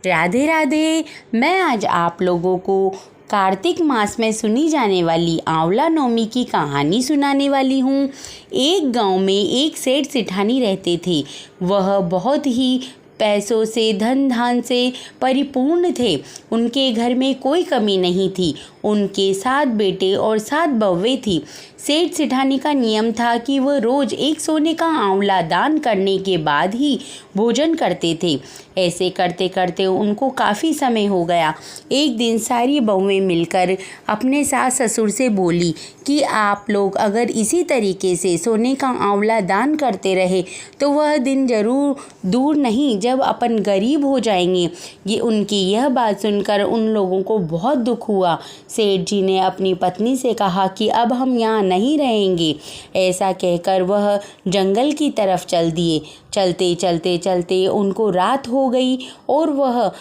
राधे राधे। मैं आज आप लोगों को कार्तिक मास में सुनी जाने वाली आंवला नवमी की कहानी सुनाने वाली हूँ। एक गांव में एक सेठ सेठानी रहते थे। वह बहुत ही पैसों से धन धान से परिपूर्ण थे। उनके घर में कोई कमी नहीं थी। उनके 7 बेटे और 7 बहुएं थी। सेठ सेठानी का नियम था कि वह रोज एक सोने का आंवला दान करने के बाद ही भोजन करते थे। ऐसे करते करते उनको काफ़ी समय हो गया। एक दिन सारी बहुएं मिलकर अपने सास ससुर से बोली कि आप लोग अगर इसी तरीके से सोने का आंवला दान करते रहे तो वह दिन जरूर दूर नहीं जब अपन गरीब हो जाएंगे। ये उनकी यह बात सुनकर उन लोगों को बहुत दुख हुआ। सेठ जी ने अपनी पत्नी से कहा कि अब हम यहाँ नहीं रहेंगे। ऐसा कहकर वह जंगल की तरफ चल दिए। चलते चलते चलते उनको रात हो गई और वह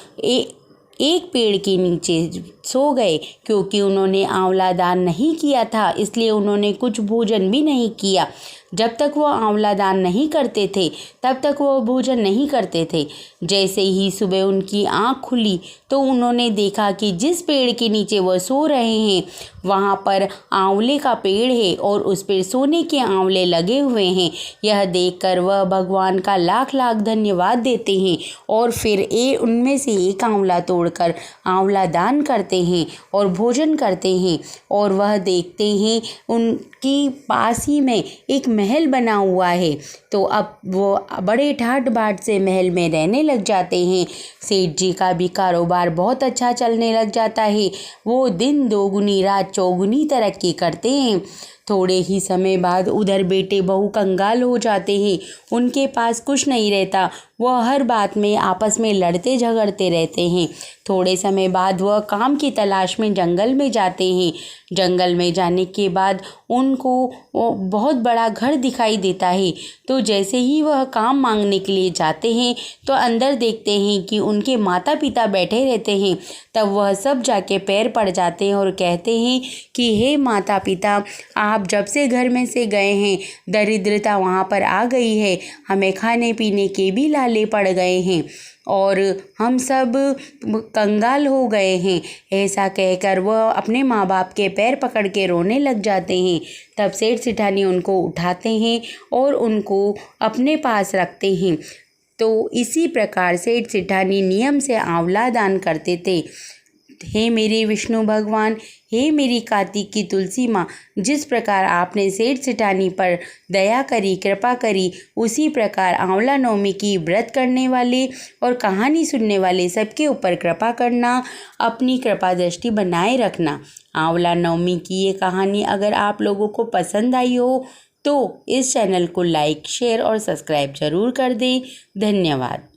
एक पेड़ के नीचे सो गए। क्योंकि उन्होंने आंवला दान नहीं किया था इसलिए उन्होंने कुछ भोजन भी नहीं किया। जब तक वो आंवला दान नहीं करते थे तब तक वो भोजन नहीं करते थे। जैसे ही सुबह उनकी आँख खुली तो उन्होंने देखा कि जिस पेड़ के नीचे वह सो रहे हैं वहाँ पर आंवले का पेड़ है और उस पर सोने के आंवले लगे हुए हैं। यह देखकर वह भगवान का लाख लाख धन्यवाद देते हैं और फिर उनमें से एक आंवला तोड़कर आंवला दान करते हैं और भोजन करते हैं। और वह देखते हैं उनकी पास ही में एक महल बना हुआ है। तो अब वो बड़े ठाट बाट से महल में रहने लग जाते हैं। सेठ जी का भी कारोबार बहुत अच्छा चलने लग जाता है। वो दिन दोगुनी रात चौगुनी तरक्की करते हैं। थोड़े ही समय बाद उधर बेटे बहू कंगाल हो जाते हैं। उनके पास कुछ नहीं रहता। वह हर बात में आपस में लड़ते झगड़ते रहते हैं। थोड़े समय बाद वह काम की तलाश में जंगल में जाते हैं। जंगल में जाने के बाद उनको बहुत बड़ा घर दिखाई देता है। तो जैसे ही वह काम मांगने के लिए जाते हैं तो अंदर देखते हैं कि उनके माता पिता बैठे रहते हैं। तब वह सब जाके पैर पड़ जाते हैं और कहते हैं कि हे माता पिता, आप जब से घर में से गए हैं दरिद्रता वहाँ पर आ गई है। हमें खाने पीने के भी लाले पड़ गए हैं और हम सब कंगाल हो गए हैं। ऐसा कहकर वह अपने माँ बाप के पैर पकड़ के रोने लग जाते हैं। तब सेठ सेठानी उनको उठाते हैं और उनको अपने पास रखते हैं। तो इसी प्रकार सेठ सेठानी नियम से आंवला दान करते थे। हे मेरे विष्णु भगवान, हे मेरी कार्तिक की तुलसी माँ, जिस प्रकार आपने सेठ सेठानी पर दया करी, कृपा करी, उसी प्रकार आंवला नवमी की व्रत करने वाले और कहानी सुनने वाले सबके ऊपर कृपा करना, अपनी कृपा दृष्टि बनाए रखना। आंवला नवमी की ये कहानी अगर आप लोगों को पसंद आई हो तो इस चैनल को लाइक, शेयर और सब्सक्राइब जरूर कर दें। धन्यवाद।